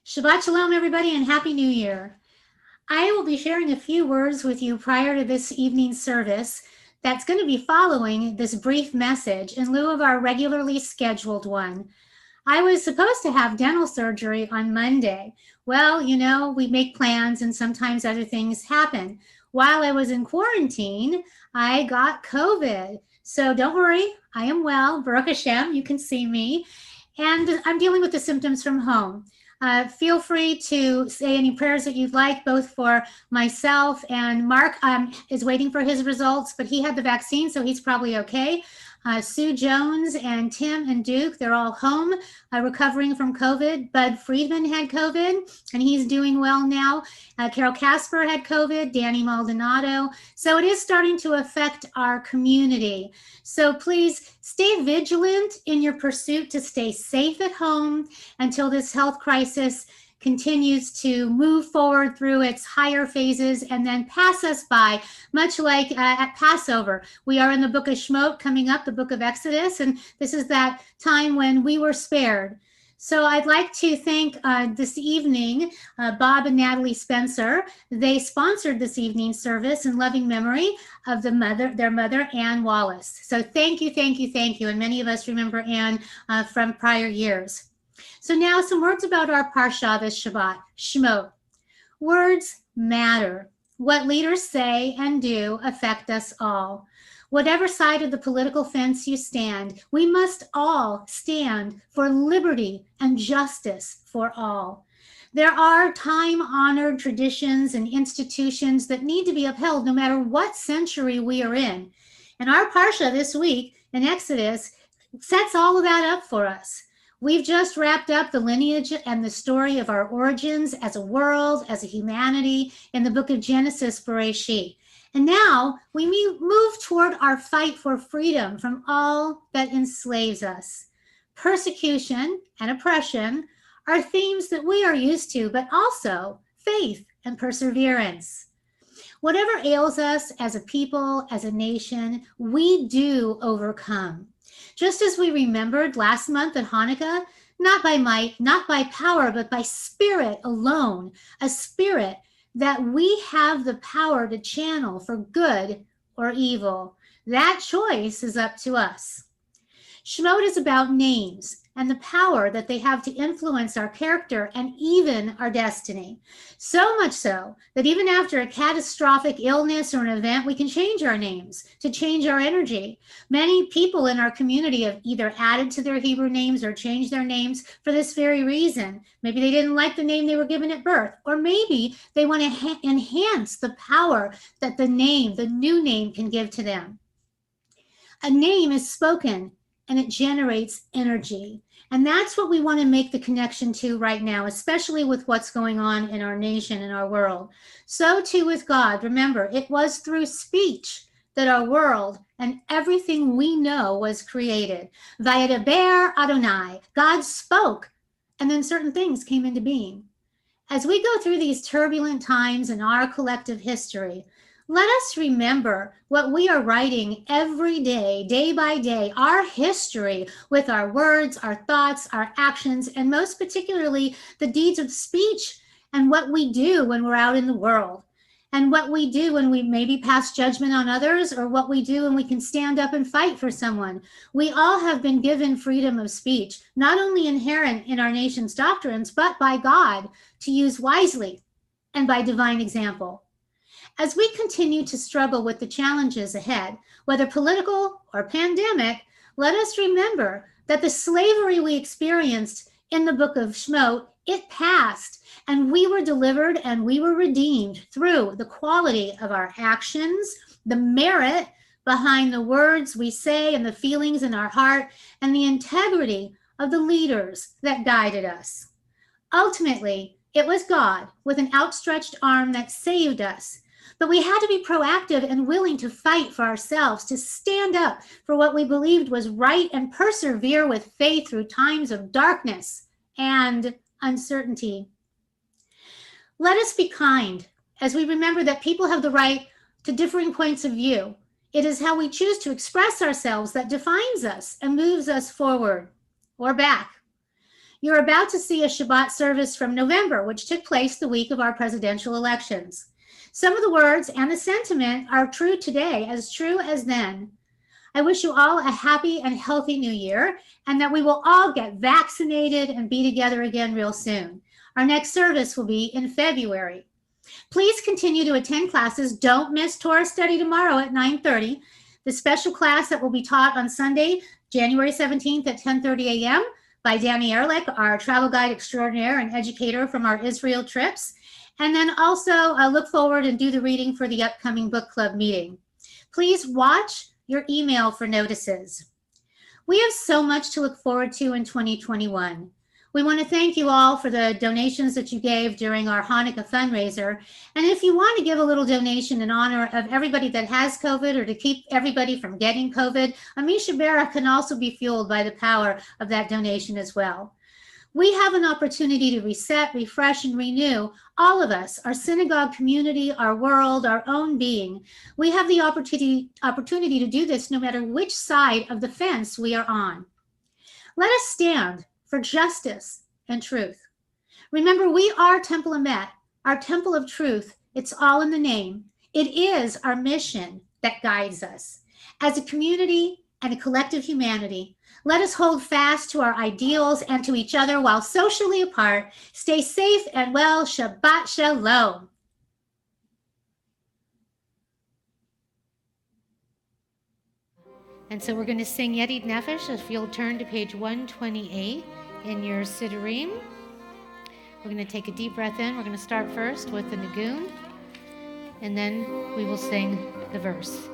Shabbat Shalom, everybody, and Happy New Year. I will be sharing a few words with you prior to this evening's service that's going to be following this brief message in lieu of our regularly scheduled one. I was supposed to have dental surgery on Monday. Well, we make plans and sometimes other things happen. While I was in quarantine, I got COVID. So don't worry, I am well. Baruch Hashem, you can see me. And I'm dealing with the symptoms from home. Feel free to say any prayers that you'd like, both for myself and Mark is waiting for his results, but he had the vaccine, so he's probably okay. Sue Jones and Tim and Duke, they're all home recovering from COVID. Bud Friedman had COVID, and he's doing well now. Carol Casper had COVID, Danny Maldonado. So it is starting to affect our community. So please stay vigilant in your pursuit to stay safe at home until this health crisis continues to move forward through its higher phases and then pass us by, much like at Passover. We are in the book of Shemot coming up, the book of Exodus, and this is that time when we were spared. So I'd like to thank this evening, Bob and Natalie Spencer. They sponsored this evening's service in loving memory of their mother, Ann Wallace. So thank you, thank you, thank you. And many of us remember Ann from prior years. So now some words about our Parsha this Shabbat, Shemot. Words matter. What leaders say and do affect us all. Whatever side of the political fence you stand, we must all stand for liberty and justice for all. There are time-honored traditions and institutions that need to be upheld no matter what century we are in. And our Parsha this week in Exodus sets all of that up for us. We've just wrapped up the lineage and the story of our origins as a world, as a humanity, in the book of Genesis, Bereshit. And now we move toward our fight for freedom from all that enslaves us. Persecution and oppression are themes that we are used to, but also faith and perseverance. Whatever ails us as a people, as a nation, we do overcome. Just as we remembered last month at Hanukkah, not by might, not by power, but by spirit alone, a spirit that we have the power to channel for good or evil. That choice is up to us. Shemot is about names and the power that they have to influence our character and even our destiny. So much so that even after a catastrophic illness or an event, we can change our names to change our energy. Many people in our community have either added to their Hebrew names or changed their names for this very reason. Maybe they didn't like the name they were given at birth, or maybe they want to enhance the power that the new name can give to them. A name is spoken and it generates energy. And that's what we want to make the connection to right now, especially with what's going on in our nation and our world. So too with God. Remember, it was through speech that our world and everything we know was created. Vayedaber Adonai, God spoke, and then certain things came into being. As we go through these turbulent times in our collective history, let us remember what we are writing every day by day, our history with our words, our thoughts, our actions, and most particularly the deeds of speech and what we do when we're out in the world and what we do when we maybe pass judgment on others or what we do when we can stand up and fight for someone. We all have been given freedom of speech, not only inherent in our nation's doctrines, but by God to use wisely and by divine example. As we continue to struggle with the challenges ahead, whether political or pandemic, let us remember that the slavery we experienced in the book of Shemot, it passed, and we were delivered and we were redeemed through the quality of our actions, the merit behind the words we say and the feelings in our heart, and the integrity of the leaders that guided us. Ultimately, it was God with an outstretched arm that saved us. But we had to be proactive and willing to fight for ourselves, to stand up for what we believed was right and persevere with faith through times of darkness and uncertainty. Let us be kind as we remember that people have the right to differing points of view. It is how we choose to express ourselves that defines us and moves us forward or back. You're about to see a Shabbat service from November, which took place the week of our presidential elections. Some of the words and the sentiment are true today, as true as then. I wish you all a happy and healthy new year, and that we will all get vaccinated and be together again real soon. Our next service will be in February. Please continue to attend classes. Don't miss Torah study tomorrow at 9:30. The special class that will be taught on Sunday, January 17th at 10:30 a.m. by Danny Ehrlich, our travel guide extraordinaire and educator from our Israel trips. And then also look forward and do the reading for the upcoming book club meeting. Please watch your email for notices. We have so much to look forward to in 2021. We want to thank you all for the donations that you gave during our Hanukkah fundraiser. And if you want to give a little donation in honor of everybody that has COVID or to keep everybody from getting COVID, Amisha Bera can also be fueled by the power of that donation as well. We have an opportunity to reset, refresh, and renew all of us, our synagogue community, our world, our own being. We have the opportunity to do this no matter which side of the fence we are on. Let us stand for justice and truth. Remember, we are Temple Emet, our temple of truth. It's all in the name. It is our mission that guides us. As a community and a collective humanity, let us hold fast to our ideals and to each other while socially apart. Stay safe and well. Shabbat Shalom. And so we're going to sing Yedid Nefesh. If you'll turn to page 128 in your Siddurim. We're going to take a deep breath in. We're going to start first with the Nagun, and then we will sing the verse.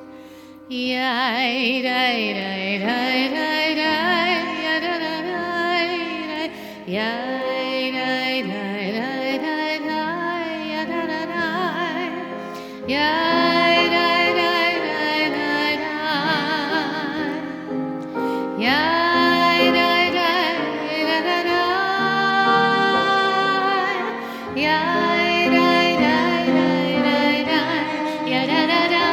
Yai dai dai dai dai dai dai dai yai dai dai dai dai dai dai yai dai dai dai dai dai yai dai dai dai dai yai dai dai dai dai ya da da da.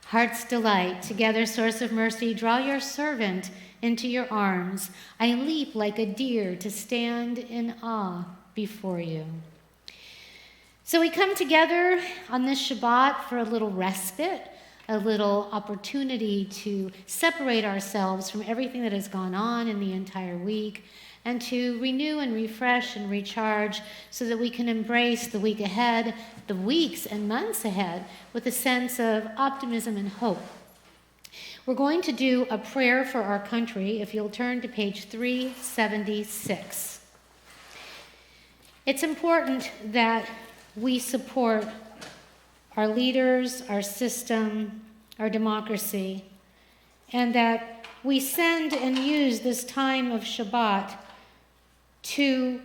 Heart's delight, together source of mercy, draw your servant into your arms. I leap like a deer to stand in awe before you. So we come together on this Shabbat for a little respite, a little opportunity to separate ourselves from everything that has gone on in the entire week, and to renew and refresh and recharge so that we can embrace the week ahead, the weeks and months ahead, with a sense of optimism and hope. We're going to do a prayer for our country, if you'll turn to page 376. It's important that we support our leaders, our system, our democracy, and that we send and use this time of Shabbat to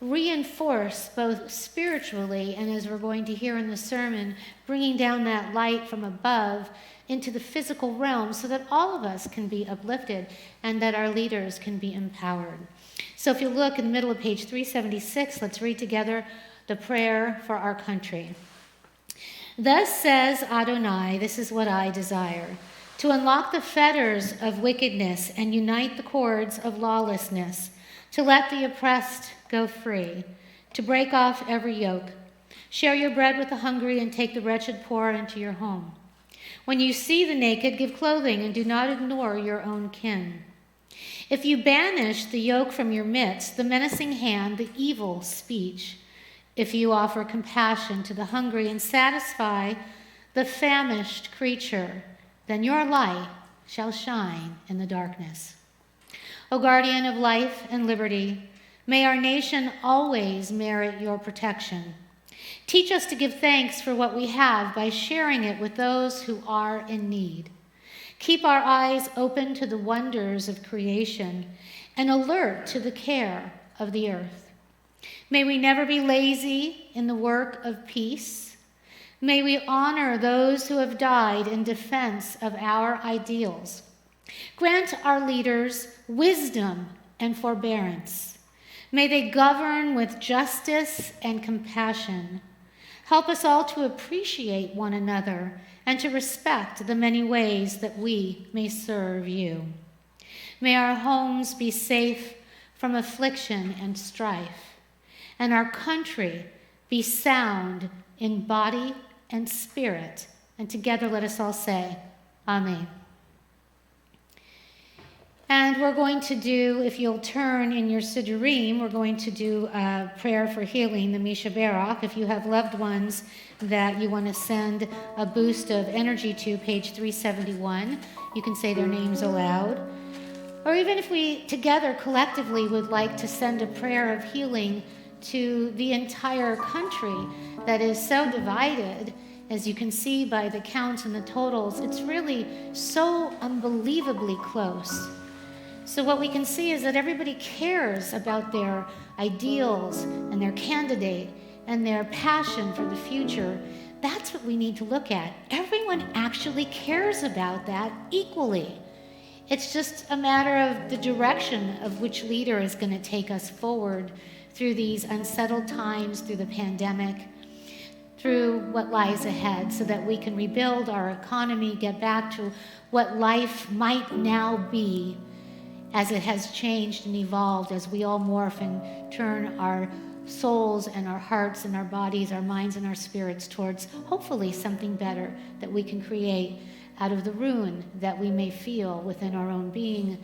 reinforce both spiritually and, as we're going to hear in the sermon, bringing down that light from above into the physical realm so that all of us can be uplifted and that our leaders can be empowered. So if you look in the middle of page 376, let's read together the prayer for our country. Thus says Adonai, this is what I desire, to unlock the fetters of wickedness and unite the cords of lawlessness, to let the oppressed go free, to break off every yoke. Share your bread with the hungry and take the wretched poor into your home. When you see the naked, give clothing and do not ignore your own kin. If you banish the yoke from your midst, the menacing hand, the evil speech, if you offer compassion to the hungry and satisfy the famished creature, then your light shall shine in the darkness. O guardian of life and liberty, may our nation always merit your protection. Teach us to give thanks for what we have by sharing it with those who are in need. Keep our eyes open to the wonders of creation and alert to the care of the earth. May we never be lazy in the work of peace. May we honor those who have died in defense of our ideals. Grant our leaders wisdom and forbearance. May they govern with justice and compassion. Help us all to appreciate one another and to respect the many ways that we may serve you. May our homes be safe from affliction and strife, and our country be sound in body and spirit. And together let us all say, Amen. And we're going to do, if you'll turn in your Siddurim, we're going to do a prayer for healing, the Misha Barak. If you have loved ones that you want to send a boost of energy to, page 371, you can say their names aloud. Or even if we together collectively would like to send a prayer of healing to the entire country that is so divided, as you can see by the counts and the totals, it's really so unbelievably close. So what we can see is that everybody cares about their ideals and their candidate and their passion for the future. That's what we need to look at. Everyone actually cares about that equally. It's just a matter of the direction of which leader is going to take us forward through these unsettled times, through the pandemic, through what lies ahead, so that we can rebuild our economy, get back to what life might now be as it has changed and evolved, as we all morph and turn our souls and our hearts and our bodies, our minds and our spirits towards hopefully something better that we can create out of the ruin that we may feel within our own being,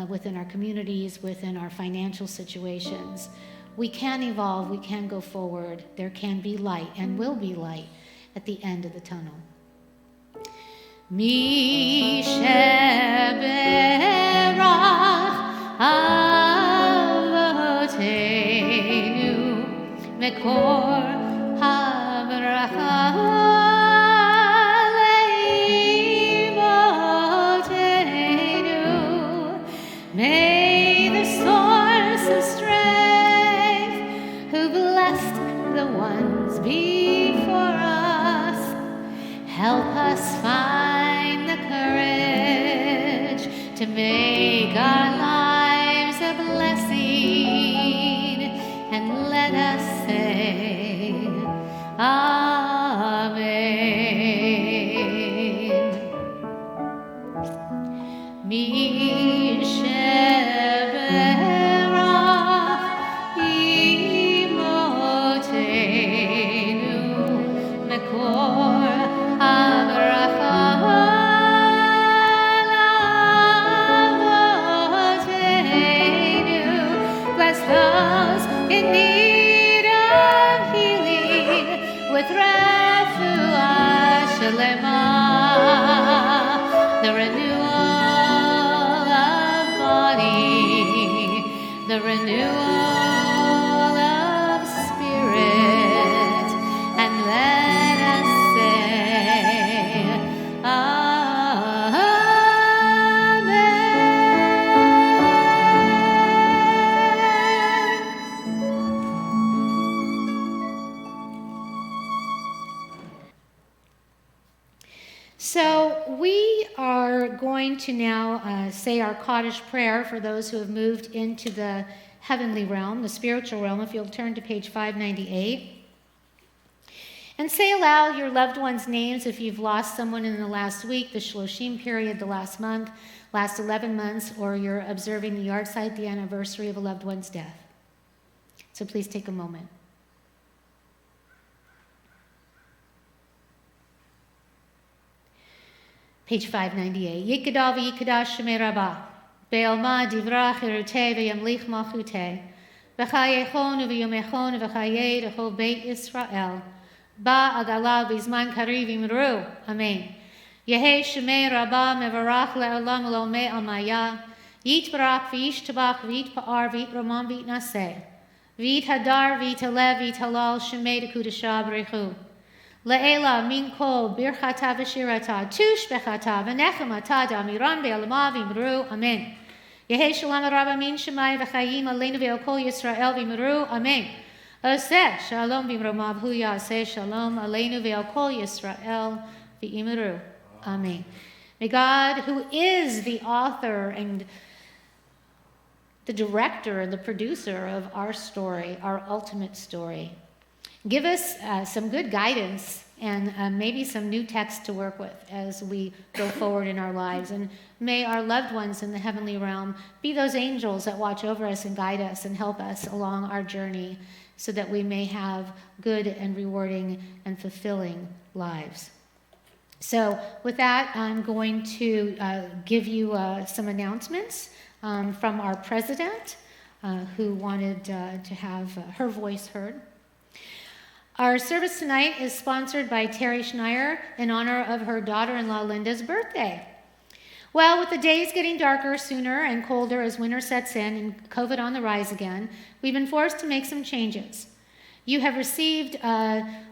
within our communities, within our financial situations. We can evolve, we can go forward, there can be light and will be light at the end of the tunnel. Mi sheberach avoteinu mekor habracha leimotenu. May the source of strength, who blessed the ones before us, help us find the courage to make our lives a blessing, and let us say, Amen. Mi sheberach imotenu mekor habracha lavotenu. Bless those in need of healing with refuah shalema, the renewal of body, the renewal of spirit, and let us say, Amen. So we are going to now say our Kaddish prayer for those who have moved into the heavenly realm, the spiritual realm, if you'll turn to page 598. And say aloud your loved ones' names if you've lost someone in the last week, the Shloshim period, the last month, last 11 months, or you're observing the yahrzeit, the anniversary of a loved one's death. So please take a moment. Page 598. Yikadav yikadash shemei rabbah. Be'alma divrach irutei ve'yamlich malchutei. V'chayechon u'v'yomechon v'chayei rechol beit Yisrael. Ba agala v'zman kariv imru. Amen. Yehei shemei rabbah mevarach le'olam l'omei almaya. Yitbarach v'yishtabach v'yitpa'ar v'yitraman v'yitnaseh. V'yithadar v'yitalev v'yitalal shemei dekudasha b'rechu. Le'ela min kol birchata v'shirata tush bechata v'nechemata da'amiran be'alama v'imru. Amen. Yehei shalom rabba min shemai v'chayim aleinu ve'okol Yisrael v'imru. Amen. Oseh shalom v'imromav hu yaseh shalom aleinu ve'okol Yisrael v'imru. Amen. May God, who is the author and the director and the producer of our story, our ultimate story, give us some good guidance and maybe some new text to work with as we go forward in our lives. And may our loved ones in the heavenly realm be those angels that watch over us and guide us and help us along our journey so that we may have good and rewarding and fulfilling lives. So with that, I'm going to give you some announcements from our president who wanted to have her voice heard. Our service tonight is sponsored by Terry Schneier in honor of her daughter-in-law Linda's birthday. Well, with the days getting darker sooner and colder as winter sets in and COVID on the rise again, we've been forced to make some changes. You have received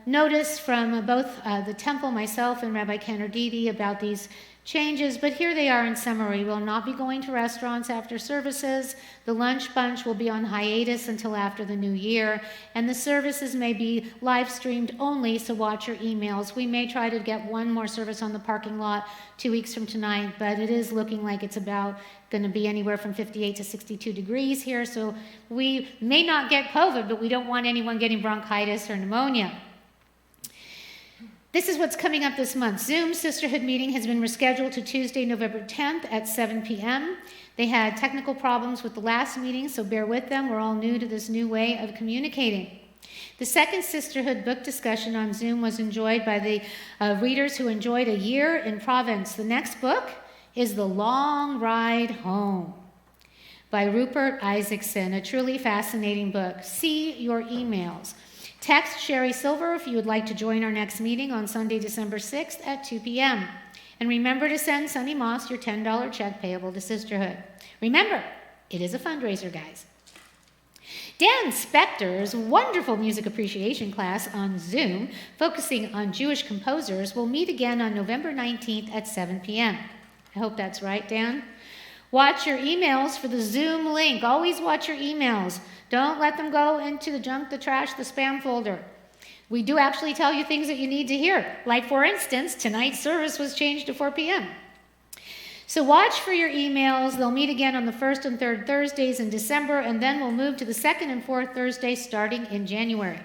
notice from both the temple, myself, and Rabbi Kanardidi about these changes, but here they are in summary. We'll not be going to restaurants after services. The lunch bunch will be on hiatus until after the new year, and the services may be live streamed only, so watch your emails. We may try to get one more service on the parking lot 2 weeks from tonight, but it is looking like it's about going to be anywhere from 58 to 62 degrees here, so we may not get COVID, but we don't want anyone getting bronchitis or pneumonia. This is what's coming up this month. Zoom Sisterhood meeting has been rescheduled to Tuesday, November 10th at 7 p.m. They had technical problems with the last meeting, so bear with them. We're all new to this new way of communicating. The second Sisterhood book discussion on Zoom was enjoyed by the readers who enjoyed A Year in Province. The next book is The Long Ride Home by Rupert Isaacson, a truly fascinating book. See your emails. Text Sherry Silver if you would like to join our next meeting on Sunday, December 6th at 2 p.m. And remember to send Sonny Moss your $10 check payable to Sisterhood. Remember, it is a fundraiser, guys. Dan Spector's wonderful music appreciation class on Zoom, focusing on Jewish composers, will meet again on November 19th at 7 p.m. I hope that's right, Dan. Watch your emails for the Zoom link. Always watch your emails. Don't let them go into the junk, the trash, the spam folder. We do actually tell you things that you need to hear. Like, for instance, tonight's service was changed to 4 p.m. So watch for your emails. They'll meet again on the first and third Thursdays in December, and then we'll move to the second and fourth Thursdays starting in January.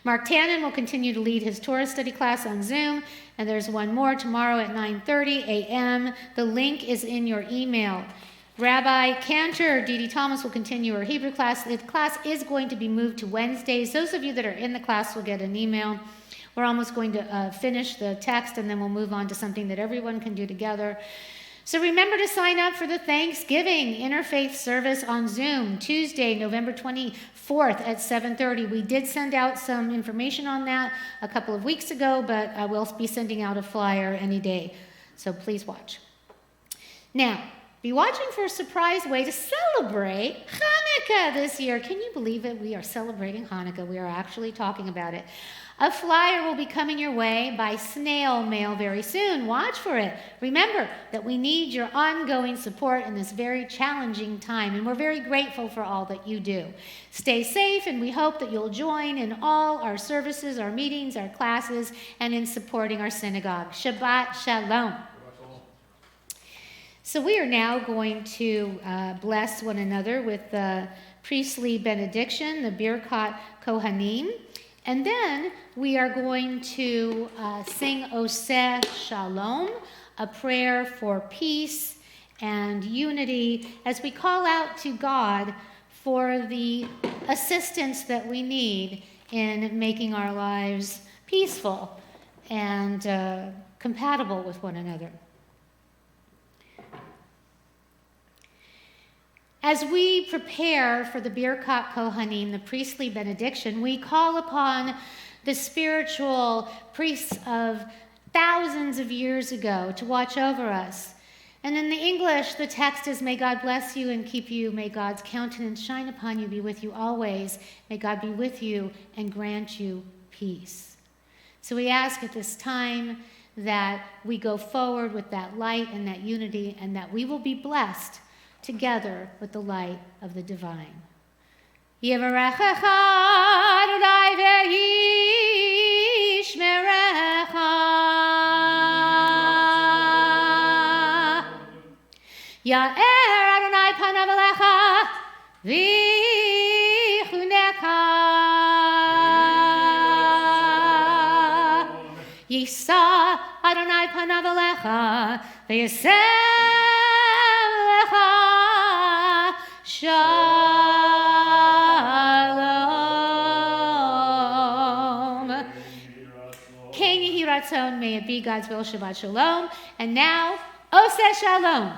Mark Tannen will continue to lead his Torah study class on Zoom, and there's one more tomorrow at 9:30 a.m. The link is in your email. Rabbi Cantor, Dee Thomas, will continue her Hebrew class. The class is going to be moved to Wednesdays. Those of you that are in the class will get an email. We're almost going to finish the text, and then we'll move on to something that everyone can do together. So remember to sign up for the Thanksgiving Interfaith service on Zoom, Tuesday, November 24th at 7:30. We did send out some information on that a couple of weeks ago, but I will be sending out a flyer any day. So please watch. Now, be watching for a surprise way to celebrate Hanukkah this year. Can you believe it? We are celebrating Hanukkah. We are actually talking about it. A flyer will be coming your way by snail mail very soon. Watch for it. Remember that we need your ongoing support in this very challenging time, and we're very grateful for all that you do. Stay safe, and we hope that you'll join in all our services, our meetings, our classes, and in supporting our synagogue. Shabbat Shalom. So we are now going to bless one another with the priestly benediction, the Birkat Kohanim. And then we are going to sing Oseh Shalom, a prayer for peace and unity as we call out to God for the assistance that we need in making our lives peaceful and compatible with one another. As we prepare for the Birkat Kohanim, the priestly benediction, we call upon the spiritual priests of thousands of years ago to watch over us. And in the English, the text is, may God bless you and keep you. May God's countenance shine upon you, be with you always. May God be with you and grant you peace. So we ask at this time that we go forward with that light and that unity, and that we will be blessed together with the light of the divine. Yivarechecha Adonai ve'yishmerecha. Ya'er Adonai panav elecha v'yichunecha. Yisa Adonai panav elecha v'yaseh Shalom. King Yehi Ratzon, may it be God's will, Shabbat Shalom. And now, Oseh Shalom.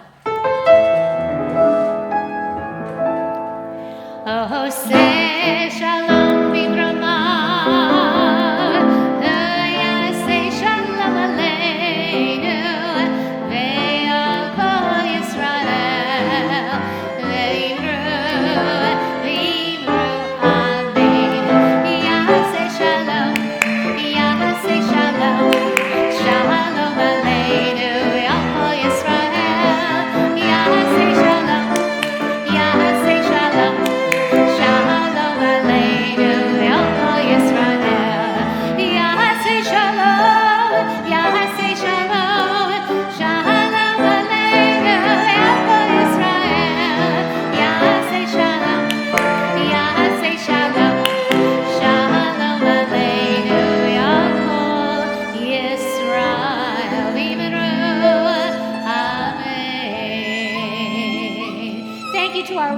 Oseh Shalom b'Ramah, Yaseh Shalom Aleinu, ve'al kol Yisrael.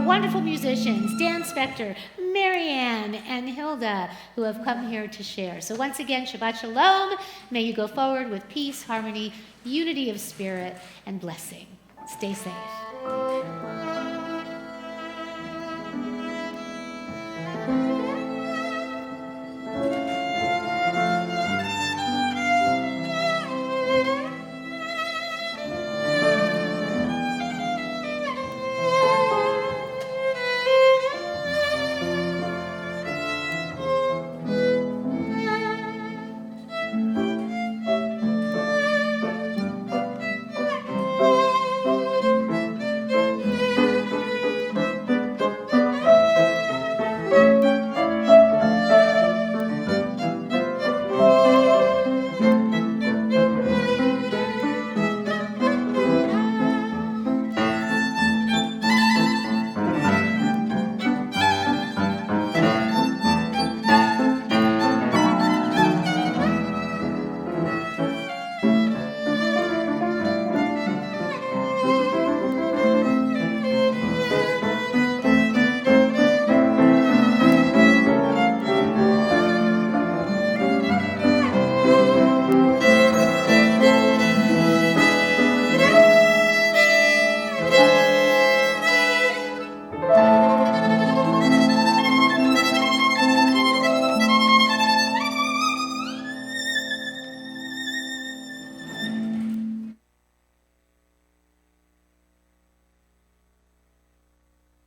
Wonderful musicians, Dan Spector, Marianne, and Hilda, who have come here to share. So once again, Shabbat Shalom. May you go forward with peace, harmony, unity of spirit, and blessing. Stay safe.